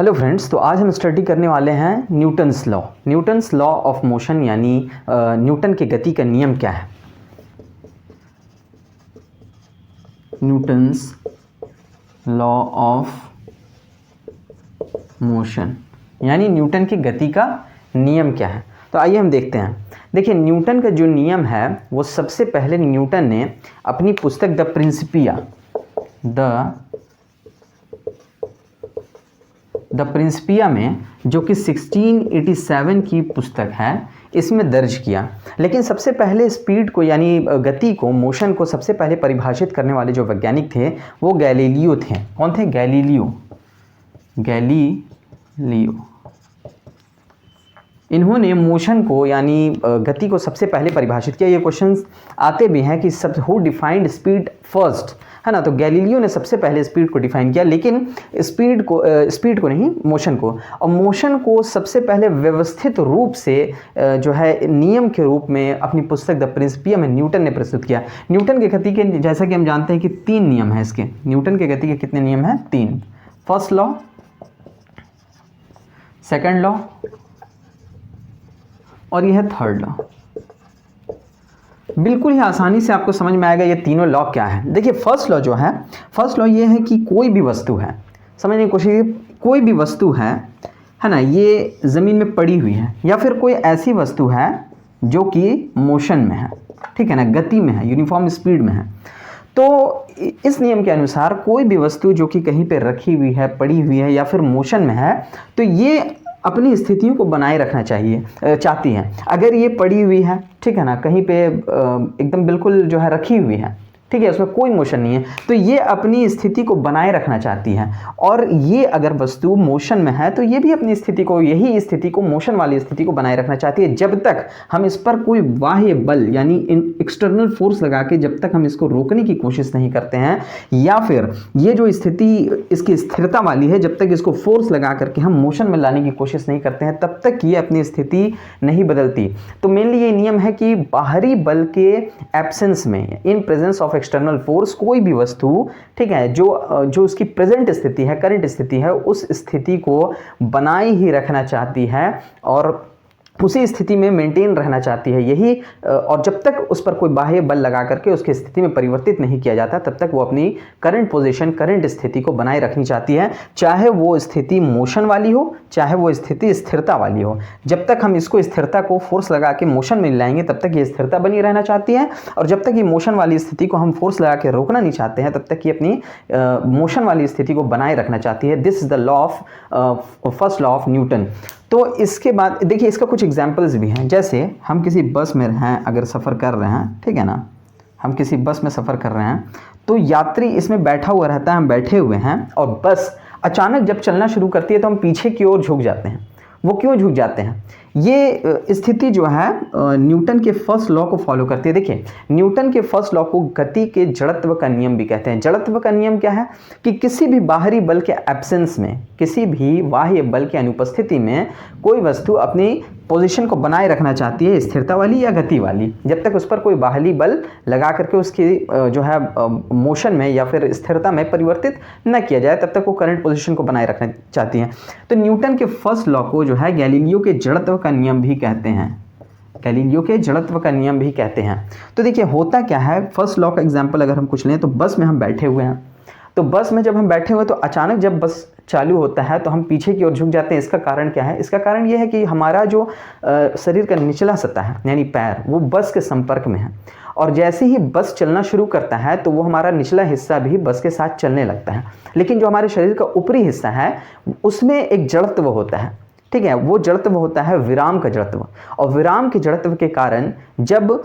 Hello friends, तो आज हम स्टडी करने वाले हैं न्यूटन्स लॉ ऑफ मोशन, यानी न्यूटन के गति का नियम क्या है। न्यूटन्स लॉ ऑफ मोशन यानी न्यूटन की गति का नियम क्या है। तो आइए हम देखते हैं। देखिए, न्यूटन का जो नियम है वो सबसे पहले न्यूटन ने अपनी पुस्तक द प्रिंसिपिया में, जो कि 1687 की पुस्तक है, इसमें दर्ज किया। लेकिन सबसे पहले स्पीड को यानी गति को, मोशन को सबसे पहले परिभाषित करने वाले जो वैज्ञानिक थे वो गैलीलियो थे। कौन थे? गैलीलियो। इन्होंने मोशन को यानी गति को सबसे पहले परिभाषित किया। ये क्वेश्चंस आते भी हैं कि सब हु डिफाइंड स्पीड फर्स्ट, है ना। तो गैलीलियो ने सबसे पहले स्पीड को डिफाइन किया, लेकिन स्पीड को नहीं, मोशन को। और मोशन को सबसे पहले व्यवस्थित रूप से जो है नियम के रूप में अपनी पुस्तक द प्रिंसिपिया में न्यूटन ने प्रस्तुत किया। न्यूटन के गति के, जैसा कि हम जानते हैं कि 3 नियम हैं इसके। न्यूटन के गति के कितने नियम हैं? 3। फर्स्ट लॉ, सेकंड लॉ और यह है थर्ड लॉ। बिल्कुल ही आसानी से आपको समझ में आएगा ये तीनों लॉ क्या है। देखिए, फर्स्ट लॉ जो है, फर्स्ट लॉ ये है कि कोई भी वस्तु है, समझने की कोशिश कीजिए, कोई भी वस्तु है ना, ये ज़मीन में पड़ी हुई है या फिर कोई ऐसी वस्तु है जो कि मोशन में है, ठीक है ना, गति में है, यूनिफॉर्म स्पीड में है। तो इस नियम के अनुसार कोई भी वस्तु जो कि कहीं पे रखी हुई है, पड़ी हुई है या फिर मोशन में है, तो ये अपनी स्थितियों को बनाए रखना चाहती हैं। अगर ये पड़ी हुई है, ठीक है ना, कहीं पे एकदम बिल्कुल जो है रखी हुई है, ठीक है, उसमें कोई मोशन नहीं है, तो ये अपनी स्थिति को बनाए रखना चाहती है। और ये अगर वस्तु मोशन में है तो ये भी अपनी स्थिति को, यही स्थिति को, मोशन वाली स्थिति को बनाए रखना चाहती है, जब तक हम इस पर कोई बाह्य बल यानी एक्सटर्नल फोर्स लगा के जब तक हम इसको रोकने की कोशिश नहीं करते हैं, या फिर ये जो स्थिति इसकी स्थिरता वाली है, जब तक इसको फोर्स लगा करके हम मोशन में लाने की कोशिश नहीं करते हैं, तब तक ये अपनी स्थिति नहीं बदलती। तो मेनली ये नियम है कि बाहरी बल के एब्सेंस में, in presence of external force, कोई भी वस्तु, ठीक है, जो उसकी प्रेजेंट स्थिति है, करंट स्थिति है, उस स्थिति को बनाए ही रखना चाहती है और उसी स्थिति में मेंटेन रहना चाहती है। यही, और जब तक उस पर कोई बाह्य बल लगा करके उसकी स्थिति में परिवर्तित नहीं किया जाता, तब तक वो अपनी करंट पोजीशन, करंट स्थिति को बनाए रखनी चाहती है, चाहे वो स्थिति मोशन वाली हो, चाहे वो स्थिति स्थिरता वाली हो। जब तक हम इसको, स्थिरता को फोर्स लगा के मोशन में लाएंगे, तब तक ये स्थिरता बनी रहना चाहती है, और जब तक ये मोशन वाली स्थिति को हम फोर्स लगा के रोकना नहीं चाहते हैं, तब तक ये अपनी मोशन वाली स्थिति को बनाए रखना चाहती है। This is the law of, first law of Newton. तो इसके बाद देखिए, इसका कुछ एग्जाम्पल्स भी हैं। जैसे हम किसी बस में हैं, अगर सफ़र कर रहे हैं, ठीक है ना, हम किसी बस में सफ़र कर रहे हैं, तो यात्री इसमें बैठा हुआ रहता है, हम बैठे हुए हैं, और बस अचानक जब चलना शुरू करती है तो हम पीछे की ओर झुक जाते हैं। वो क्यों झुक जाते हैं? ये स्थिति जो है न्यूटन के फर्स्ट लॉ को फॉलो करती है। देखिए, न्यूटन के फर्स्ट लॉ को गति के जड़त्व का नियम भी कहते हैं। जड़त्व का नियम क्या है? कि किसी भी बाहरी बल के एब्सेंस में, किसी भी बाह्य बल की अनुपस्थिति में कोई वस्तु अपनी पोजीशन को बनाए रखना चाहती है, स्थिरता वाली या गति वाली। जब तक उस पर कोई बाहरी बल लगा करके उसकी जो है मोशन में या फिर स्थिरता में परिवर्तित न किया जाए, तब तक वो करंट पोजीशन को बनाए रखना चाहती हैं। तो न्यूटन के फर्स्ट लॉ को जो है गैलीलियो के जड़त्व का नियम भी कहते हैं। गैलीलियो के जड़त्व का नियम भी कहते हैं। तो देखिए, होता क्या है, फर्स्ट लॉ का एग्जाम्पल अगर हम कुछ लें, तो बस में हम बैठे हुए हैं, तो बस में जब हम बैठे हुए तो अचानक जब बस चालू होता है तो हम पीछे की ओर झुक जाते हैं। इसका कारण क्या है? इसका कारण यह है कि हमारा जो शरीर का निचला सतह है, यानी पैर, वो बस के संपर्क में है, और जैसे ही बस चलना शुरू करता है तो वो हमारा निचला हिस्सा भी बस के साथ चलने लगता है। लेकिन जो हमारे शरीर का ऊपरी हिस्सा है, उसमें एक जड़त्व होता है, ठीक है, वो जड़त्व होता है विराम का जड़त्व। और विराम के जड़त्व के कारण जब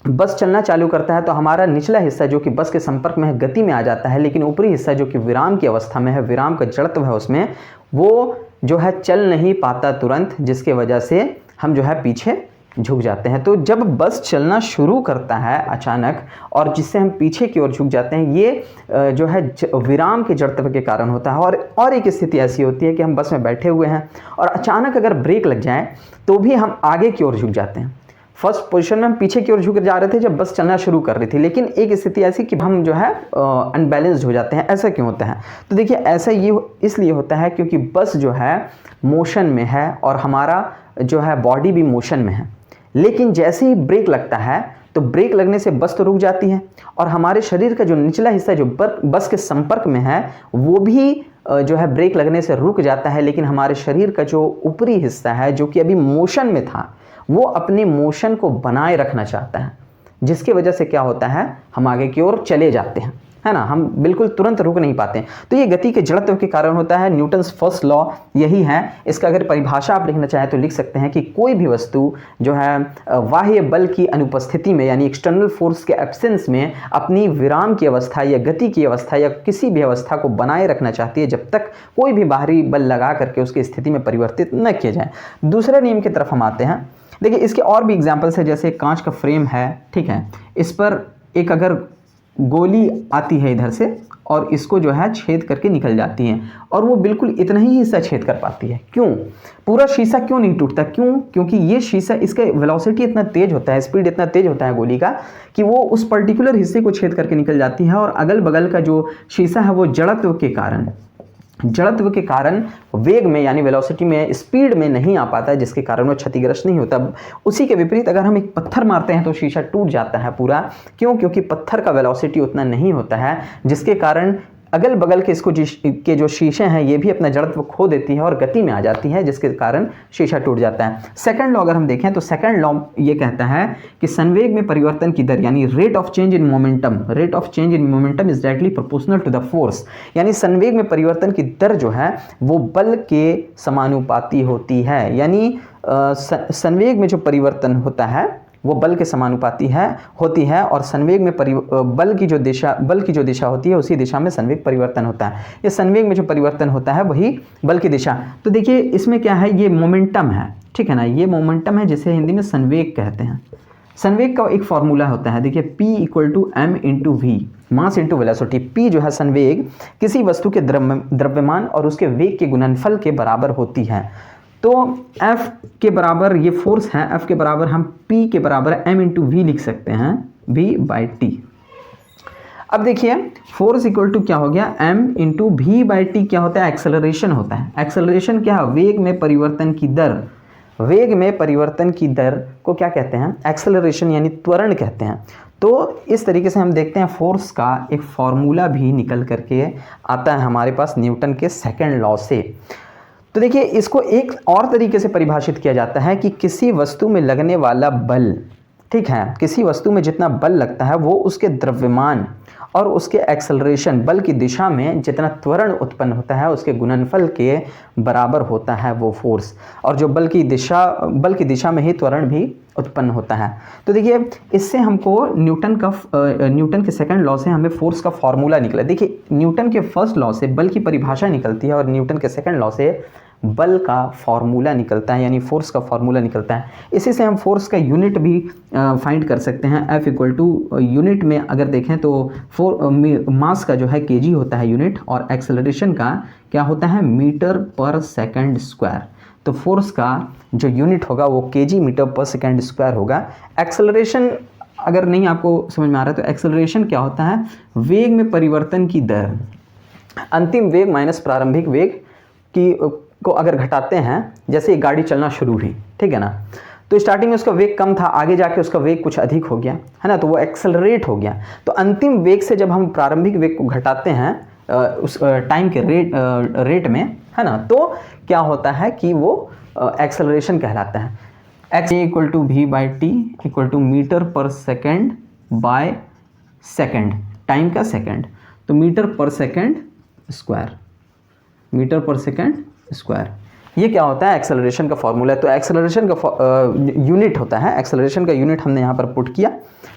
बस चलना चालू करता है तो हमारा निचला हिस्सा जो कि बस के संपर्क में है, गति में आ जाता है, लेकिन ऊपरी हिस्सा जो कि विराम की अवस्था में है, विराम का जड़त्व है उसमें, वो जो है चल नहीं पाता तुरंत, जिसके वजह से हम जो है पीछे झुक जाते हैं। तो जब बस चलना शुरू करता है अचानक, और जिससे हम पीछे की ओर झुक जाते हैं, ये जो है विराम के जड़त्व के कारण होता है। और एक स्थिति ऐसी होती है कि हम बस में बैठे हुए हैं और अचानक अगर ब्रेक लग जाए तो भी हम आगे की ओर झुक जाते हैं। फर्स्ट पोजीशन में हम पीछे की ओर झुक जा रहे थे जब बस चलना शुरू कर रही थी, लेकिन एक स्थिति ऐसी कि हम जो है अनबैलेंस्ड हो जाते हैं। ऐसा क्यों होता है? तो देखिए ऐसा ये इसलिए होता है क्योंकि बस जो है मोशन में है और हमारा जो है बॉडी भी मोशन में है, लेकिन जैसे ही ब्रेक लगता है तो ब्रेक लगने से बस तो रुक जाती है और हमारे शरीर का जो निचला हिस्सा जो बस के संपर्क में है वो भी जो है ब्रेक लगने से रुक जाता है, लेकिन हमारे शरीर का जो ऊपरी हिस्सा है जो कि अभी मोशन में था वो अपने मोशन को बनाए रखना चाहता है, जिसकी वजह से क्या होता है हम आगे की ओर चले जाते हैं, है ना, हम बिल्कुल तुरंत रुक नहीं पाते हैं। तो ये गति के जड़त्व के कारण होता है। न्यूटन्स फर्स्ट लॉ यही है। इसका अगर परिभाषा आप लिखना चाहें तो लिख सकते हैं कि कोई भी वस्तु जो है बाह्य बल की अनुपस्थिति में यानी एक्सटर्नल फोर्स के एब्सेंस में अपनी विराम की अवस्था या गति की अवस्था या किसी भी अवस्था को बनाए रखना चाहती है जब तक कोई भी बाहरी बल लगा करके उसकी स्थिति में परिवर्तित न किया जाए। दूसरे नियम की तरफ हम आते हैं। देखिए इसके और भी एग्जाम्पल्स है, जैसे कांच का फ्रेम है, ठीक है, इस पर एक अगर गोली आती है इधर से और इसको जो है छेद करके निकल जाती है और वो बिल्कुल इतना ही हिस्सा छेद कर पाती है। क्यों? पूरा शीशा क्यों नहीं टूटता? क्यों? क्योंकि ये शीशा, इसका वेलोसिटी इतना तेज होता है, स्पीड इतना तेज होता है गोली का कि वो उस पर्टिकुलर हिस्से को छेद करके निकल जाती है और अगल बगल का जो शीशा है वो जड़त्व के कारण वेग में यानी वेलोसिटी में, स्पीड में नहीं आ पाता है, जिसके कारण वो क्षतिग्रस्त नहीं होता। उसी के विपरीत अगर हम एक पत्थर मारते हैं तो शीशा टूट जाता है पूरा। क्यों? क्योंकि पत्थर का वेलोसिटी उतना नहीं होता है, जिसके कारण अगल बगल के के जो शीशे हैं ये भी अपना जड़त्व खो देती है और गति में आ जाती है, जिसके कारण शीशा टूट जाता है। सेकंड लॉ अगर हम देखें तो सेकंड लॉ ये कहता है कि संवेग में परिवर्तन की दर यानी rate of change in momentum is directly proportional to the force, यानी संवेग में परिवर्तन की दर जो है वो बल के समानुपाती होती है। यानी संवेग में जो परिवर्तन होता है वो बल के समानुपाती होती है और संवेग में बल की जो दिशा होती है उसी दिशा में संवेग परिवर्तन होता है। ये संवेग में जो परिवर्तन होता है वही बल की दिशा। तो देखिए इसमें क्या है, ये मोमेंटम है, ठीक है ना, ये मोमेंटम है जिसे हिंदी में संवेग कहते हैं। संवेग का एक फॉर्मूला होता है, देखिए P = m × v, mass into velocity. P जो है संवेग किसी वस्तु के द्रव्यमान और उसके वेग के गुणनफल के बराबर होती है। तो F के बराबर ये फोर्स है, F के बराबर हम P के बराबर m × v लिख सकते हैं, v/t। अब देखिए फोर्स इक्वल टू क्या हो गया, m × v/t क्या होता है, एक्सेलरेशन होता है। एक्सेलरेशन क्या है, वेग में परिवर्तन की दर। वेग में परिवर्तन की दर को क्या कहते हैं, एक्सेलरेशन यानी त्वरण कहते हैं। तो इस तरीके से हम देखते हैं फोर्स का एक फॉर्मूला भी निकल करके आता है हमारे पास न्यूटन के सेकंड लॉ से। तो देखिए इसको एक और तरीके से परिभाषित किया जाता है कि किसी वस्तु में लगने वाला बल, ठीक है, किसी वस्तु में जितना बल लगता है वो उसके द्रव्यमान और उसके एक्सेलरेशन बल की दिशा में जितना त्वरण उत्पन्न होता है उसके गुणनफल के बराबर होता है वो फोर्स, और जो बल की दिशा में ही त्वरण भी उत्पन्न होता है। तो देखिए इससे हमको न्यूटन के सेकंड लॉ से हमें फोर्स का फॉर्मूला निकला। देखिए न्यूटन के फर्स्ट लॉ से बल की परिभाषा निकलती है और न्यूटन के सेकंड लॉ से बल का फॉर्मूला निकलता है, यानी फोर्स का फॉर्मूला निकलता है। इसी से हम फोर्स का यूनिट भी फाइंड कर सकते हैं। F = यूनिट में अगर देखें तो मास का जो है kg होता है यूनिट, और एक्सेलरेशन का क्या होता है, मीटर/सेकंड²। तो फोर्स का जो यूनिट होगा वो kg मीटर/सेकंड² होगा। एक्सेलरेशन अगर नहीं आपको समझ में आ रहा है तो एक्सेलरेशन क्या होता है, वेग में परिवर्तन की दर, अंतिम वेग माइनस प्रारंभिक वेग को अगर घटाते हैं, जैसे एक गाड़ी चलना शुरू हुई, ठीक है ना, तो स्टार्टिंग में उसका वेग कम था, आगे जाके उसका वेग कुछ अधिक हो गया, है ना, तो वो एक्सेलरेट हो गया। तो अंतिम वेग से जब हम प्रारंभिक वेग को घटाते हैं उस टाइम के रेट में, है ना, तो क्या होता है कि वो एक्सेलरेशन कहलाता है। x = v/t = मीटर/सेकंड/सेकंड, टाइम का सेकंड, तो मीटर/सेकंड²। ये क्या होता है, एक्सेलरेशन का फॉर्मूला है। तो एक्सेलरेशन का यूनिट होता है, एक्सेलरेशन का यूनिट हमने यहाँ पर पुट किया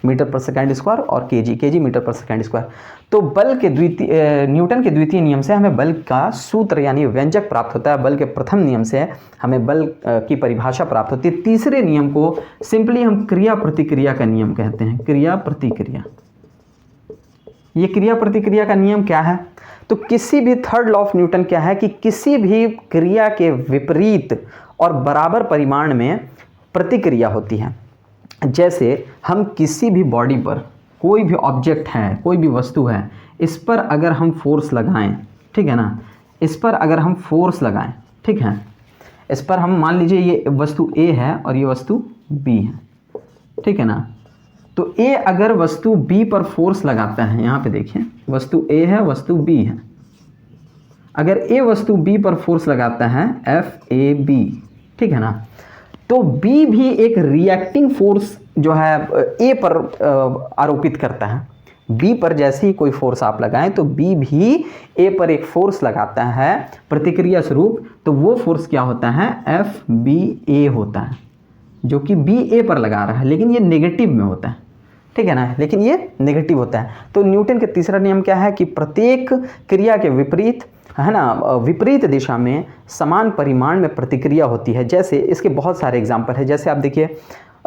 मीटर/सेकंड² और kg मीटर/सेकंड²। तो बल के न्यूटन के द्वितीय नियम से हमें बल का सूत्र यानी व्यंजक प्राप्त होता है। बल के प्रथम नियम से हमें बल की परिभाषा प्राप्त होती है। तीसरे नियम को सिंपली हम क्रिया प्रतिक्रिया का नियम कहते हैं। क्रिया प्रतिक्रिया, ये क्रिया प्रतिक्रिया का नियम क्या है, तो किसी भी थर्ड लॉ ऑफ न्यूटन क्या है कि किसी भी क्रिया के विपरीत और बराबर परिमाण में प्रतिक्रिया होती है। जैसे हम किसी भी बॉडी पर, कोई भी ऑब्जेक्ट है, कोई भी वस्तु है, इस पर अगर हम फोर्स लगाएं, ठीक है ना, इस पर अगर हम फोर्स लगाएं, ठीक है, इस पर हम मान लीजिए ये वस्तु A है और ये वस्तु B है, ठीक है ना, तो A अगर वस्तु B पर फोर्स लगाता है, यहाँ पे देखिए वस्तु A है, वस्तु B है, अगर A वस्तु B पर फोर्स लगाता है FAB, ठीक है ना, तो B भी एक रिएक्टिंग फोर्स जो है A पर आरोपित करता है। B पर जैसे ही कोई फोर्स आप लगाएं तो B भी A पर एक फोर्स लगाता है प्रतिक्रिया स्वरूप, तो वो फोर्स क्या होता है, FBA होता है, जो कि B A पर लगा रहा है, लेकिन ये नेगेटिव में होता है, ठीक है ना, लेकिन ये नेगेटिव होता है। तो न्यूटन का तीसरा नियम क्या है कि प्रत्येक क्रिया के विपरीत, है ना, विपरीत दिशा में समान परिमाण में प्रतिक्रिया होती है। जैसे इसके बहुत सारे एग्जाम्पल है, जैसे आप देखिए,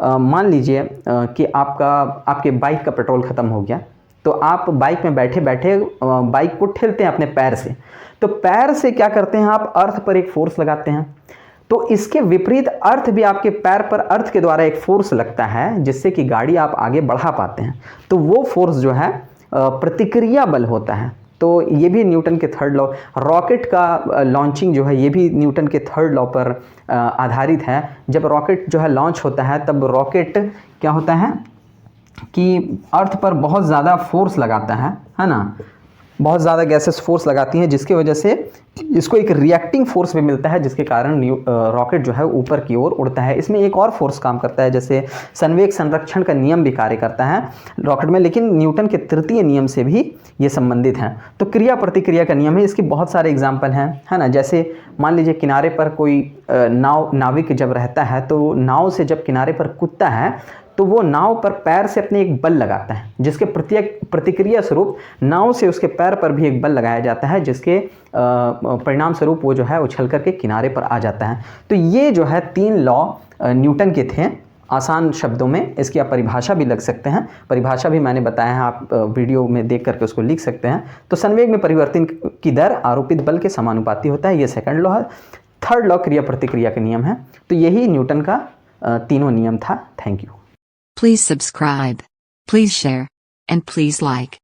मान लीजिए कि आपके बाइक का पेट्रोल ख़त्म हो गया, तो आप बाइक में बैठे बैठे बाइक को ठेलते हैं अपने पैर से, तो पैर से क्या करते हैं आप, अर्थ पर एक फोर्स लगाते हैं, तो इसके विपरीत अर्थ भी आपके पैर पर अर्थ के द्वारा एक फोर्स लगता है, जिससे कि गाड़ी आप आगे बढ़ा पाते हैं, तो वो फोर्स जो है प्रतिक्रिया बल होता है। तो ये भी न्यूटन के थर्ड लॉ, रॉकेट का लॉन्चिंग जो है ये भी न्यूटन के थर्ड लॉ पर आधारित है। जब रॉकेट जो है लॉन्च होता है, तब रॉकेट क्या होता है कि अर्थ पर बहुत ज़्यादा फोर्स लगाता है ना, बहुत ज़्यादा गैसेस फोर्स लगाती हैं, जिसकी वजह से इसको एक रिएक्टिंग फोर्स भी मिलता है, जिसके कारण रॉकेट जो है ऊपर की ओर उड़ता है। इसमें एक और फोर्स काम करता है, जैसे संवेग संरक्षण का नियम भी कार्य करता है रॉकेट में, लेकिन न्यूटन के तृतीय नियम से भी ये संबंधित है। तो क्रिया प्रतिक्रिया का नियम है, इसके बहुत सारे एग्जाम्पल हैं, है ना। जैसे मान लीजिए किनारे पर कोई नाविक जब रहता है, तो नाव से जब किनारे पर कूदता है, तो वो नाव पर पैर से अपने एक बल लगाता है, जिसके प्रतिक्रिया स्वरूप नाव से उसके पैर पर भी एक बल लगाया जाता है, जिसके परिणाम स्वरूप वो जो है उछल करके किनारे पर आ जाता है। तो ये जो है 3 लॉ न्यूटन के थे। आसान शब्दों में इसकी आप परिभाषा भी लग सकते हैं, परिभाषा भी मैंने बताया है, आप वीडियो में देख करके उसको लिख सकते हैं। तो संवेग में परिवर्तन की दर आरोपित बल के समानुपाती होता है, ये सेकंड लॉ है। थर्ड लॉ क्रिया प्रतिक्रिया का नियम है। तो यही न्यूटन का तीनों नियम था। Thank you. Please subscribe, please share, and please like.